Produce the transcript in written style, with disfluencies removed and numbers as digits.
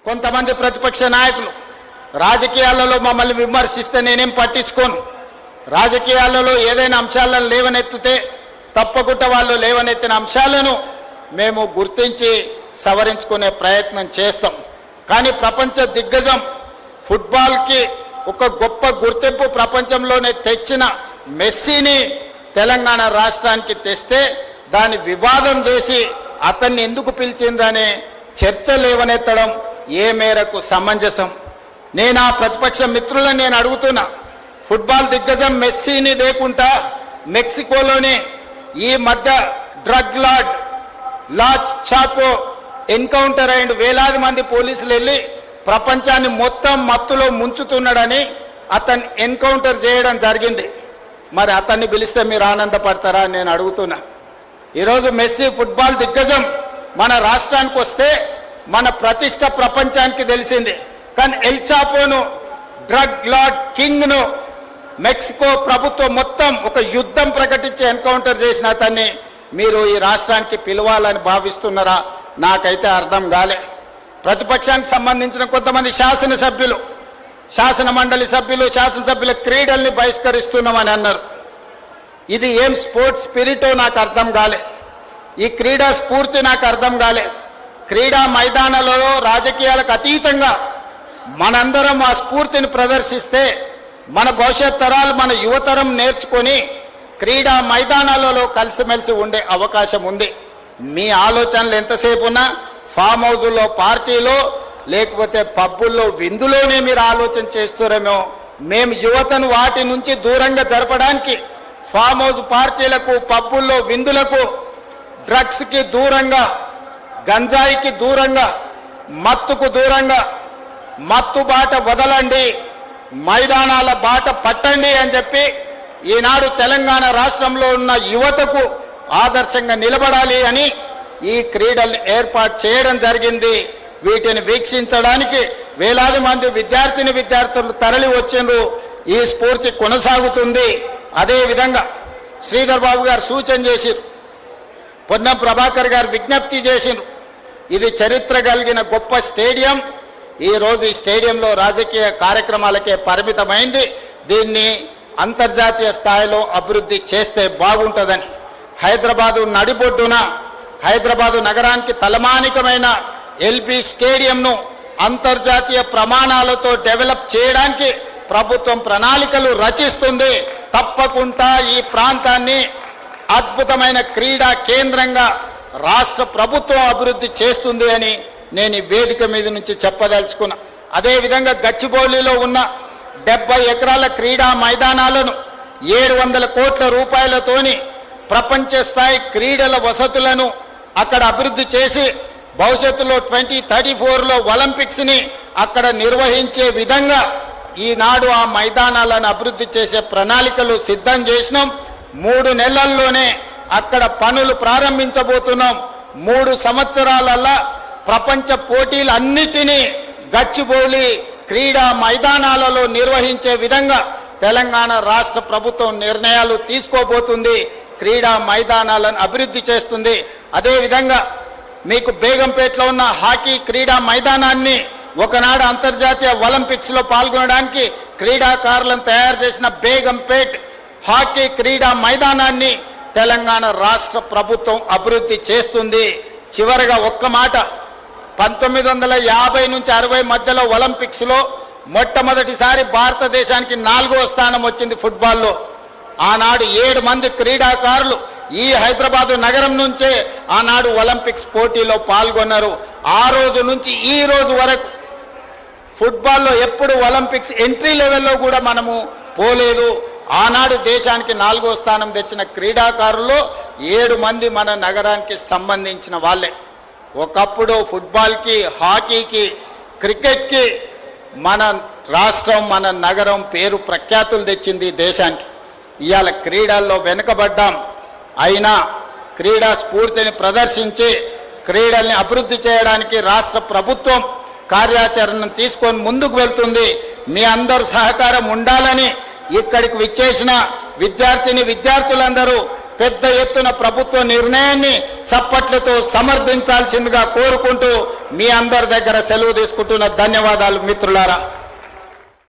కొంతమంది ప్రతిపక్ష నాయకులు రాజకీయాలలో మమ్మల్ని విమర్శిస్తే నేనేం పట్టించుకోను. రాజకీయాలలో ఏదైనా అంశాలను లేవనెత్తితే తప్పకుండా వాళ్ళు లేవనెత్తిన అంశాలను మేము గుర్తించి సవరించుకునే ప్రయత్నం చేస్తాం. కానీ ప్రపంచ దిగ్గజం ఫుట్బాల్కి ఒక గొప్ప గుర్తింపు ప్రపంచంలోనే తెచ్చిన మెస్సీని తెలంగాణ రాష్ట్రానికి తెస్తే దాని వివాదం చేసి అతన్ని ఎందుకు పిలిచిందనే చర్చ లేవనెత్తడం ఏ మేరకు సమంజసం? నేను ఆ ప్రతిపక్ష మిత్రులను నేను అడుగుతున్నా, ఫుట్బాల్ దిగ్గజం మెస్సీని లేకుండా మెక్సికోలోనే ఈ మధ్య డ్రగ్ లార్డ్ చాపో ఎన్కౌంటర్ అయిన వేలాది మంది పోలీసులు వెళ్ళి ప్రపంచాన్ని మొత్తం మత్తులో ముంచుతున్నాడని అతన్ని ఎన్కౌంటర్ చేయడం జరిగింది. మరి అతన్ని పిలిస్తే మీరు ఆనందపడతారా అని నేను అడుగుతున్నా. ఈరోజు మెస్సీ ఫుట్బాల్ దిగ్గజం మన రాష్ట్రానికి వస్తే మన ప్రతిష్ట ప్రపంచానికి తెలిసింది. కానీ ఎల్ చాపోను, డ్రగ్ లార్డ్ కింగ్ను మెక్సికో ప్రభుత్వం మొత్తం ఒక యుద్ధం ప్రకటించి ఎన్కౌంటర్ చేసిన అతన్ని మీరు ఈ రాష్ట్రానికి పిలవాలని భావిస్తున్నారా? నాకైతే అర్థం కాలే. ప్రతిపక్షానికి సంబంధించిన కొంతమంది శాసనసభ్యులు, శాసన మండలి సభ్యులు, శాసనసభ్యుల క్రీడల్ని బహిష్కరిస్తున్నామని అన్నారు. ఇది ఏం స్పోర్ట్స్ స్పిరిటో నాకు అర్థం కాలే. ఈ క్రీడా స్ఫూర్తి నాకు అర్థం కాలే. క్రీడా మైదానాలలో రాజకీయాలకు అతీతంగా మనందరం ఆ స్ఫూర్తిని ప్రదర్శిస్తే మన భవిష్యత్ తరాలు, మన యువతరం నేర్చుకొని క్రీడా మైదానాలలో కలిసిమెలిసి ఉండే అవకాశం ఉంది. మీ ఆలోచనలు ఎంతసేపు ఉన్నా ఫామ్ హౌజుల్లో, పార్టీలో, లేకపోతే పబ్బుల్లో, విందులోనే మీరు ఆలోచన చేస్తారేమో. మేము యువతను వాటి నుంచి దూరంగా జరపడానికి ఫామ్ హౌస్ పార్టీలకు, పబ్బుల్లో, విందులకు, డ్రగ్స్కి దూరంగా, గంజాయికి దూరంగా, మత్తుకు దూరంగా, మత్తు బాట వదలండి, మైదానాల బాట పట్టండి అని చెప్పి ఈనాడు తెలంగాణ రాష్ట్రంలో ఉన్న యువతకు ఆదర్శంగా నిలబడాలి అని ఈ క్రీడల్ని ఏర్పాటు చేయడం జరిగింది. వీటిని వీక్షించడానికి వేలాది మంది విద్యార్థులు తరలి వచ్చిండ్రు. ఈ స్ఫూర్తి కొనసాగుతుంది. అదేవిధంగా శ్రీధర్ బాబు గారు సూచన చేసిరు, పొన్నం ప్రభాకర్ గారు విజ్ఞప్తి చేసిండ్రు. ఇది చరిత్ర కలిగిన గొప్ప స్టేడియం. ఈరోజు ఈ స్టేడియంలో రాజకీయ కార్యక్రమాలకే పరిమితమైంది. దీన్ని అంతర్జాతీయ స్థాయిలో అభివృద్ధి చేస్తే బాగుంటుందని హైదరాబాదు నడిబొడ్డున, హైదరాబాదు నగరానికి తలమానికమైన ఎల్బీ స్టేడియంను అంతర్జాతీయ ప్రమాణాలతో డెవలప్ చేయడానికి ప్రభుత్వం ప్రణాళికలు రచిస్తుంది. తప్పకుండా ఈ ప్రాంతాన్ని అద్భుతమైన క్రీడా కేంద్రంగా రాష్ట్ర ప్రభుత్వం అభివృద్ధి చేస్తుంది అని నేను ఈ వేదిక మీద నుంచి చెప్పదలుచుకున్నా. అదేవిధంగా గచ్చిబౌలిలో ఉన్న 70 ఎకరాల క్రీడా మైదానాలను 700 కోట్ల రూపాయలతోని ప్రపంచ స్థాయి క్రీడల వసతులను అక్కడ అభివృద్ధి చేసి భవిష్యత్తులో 2034లో ఒలింపిక్స్ని అక్కడ నిర్వహించే విధంగా ఈనాడు ఆ మైదానాలను అభివృద్ధి చేసే ప్రణాళికలు సిద్ధం చేసినాం. 3 నెలల్లోనే అక్కడ పనులు ప్రారంభించబోతున్నాం. 3 సంవత్సరాలల్లా ప్రపంచ పోటీలన్నిటినీ గచ్చిబౌలి క్రీడా మైదానాలలో నిర్వహించే విధంగా తెలంగాణ రాష్ట్ర ప్రభుత్వం నిర్ణయాలు తీసుకోబోతుంది. క్రీడా మైదానాలను అభివృద్ధి చేస్తుంది. అదేవిధంగా మీకు బేగంపేటలో ఉన్న హాకీ క్రీడా మైదానాన్ని ఒకనాడు అంతర్జాతీయ ఒలింపిక్స్లో పాల్గొనడానికి క్రీడాకారులను తయారు చేసిన బేగంపేట్ హాకీ క్రీడా మైదానాన్ని తెలంగాణ రాష్ట్ర ప్రభుత్వం అభివృద్ధి చేస్తుంది. చివరగా ఒక్క మాట, 1950 నుంచి 60 మధ్యలో ఒలింపిక్స్లో మొట్టమొదటిసారి భారతదేశానికి 4వ స్థానం వచ్చింది ఫుట్బాల్లో. ఆనాడు 7 మంది క్రీడాకారులు ఈ హైదరాబాదు నగరం నుంచే ఆనాడు ఒలింపిక్స్ పోటీలో పాల్గొన్నారు. ఆ రోజు నుంచి ఈ రోజు వరకు ఫుట్బాల్లో ఎప్పుడు ఒలింపిక్స్ ఎంట్రీ లెవెల్లో కూడా మనము పోలేదు. ఆనాడు దేశానికి 4వ స్థానం తెచ్చిన క్రీడాకారులు 7 మంది మన నగరానికి సంబంధించిన వాళ్ళే. ఒకప్పుడు ఫుట్బాల్కి, హాకీకి, క్రికెట్కి మన రాష్ట్రం, మన నగరం పేరు ప్రఖ్యాతులు తెచ్చింది దేశానికి. ఇవాళ క్రీడల్లో వెనుకబడ్డాం. అయినా క్రీడా స్ఫూర్తిని ప్రదర్శించి క్రీడల్ని అభివృద్ధి చేయడానికి రాష్ట్ర ప్రభుత్వం కార్యాచరణను తీసుకొని ముందుకు వెళ్తుంది. మీ అందరి సహకారం ఉండాలని ఇక్కడికి విచ్చేసిన విద్యార్థులందరూ పెద్ద ఎత్తున ప్రభుత్వ నిర్ణయాన్ని చప్పట్లతో సమర్థించాల్సిందిగా కోరుకుంటూ మీ అందరి దగ్గర సెలవు తీసుకుంటున్న ధన్యవాదాలు మిత్రులారా.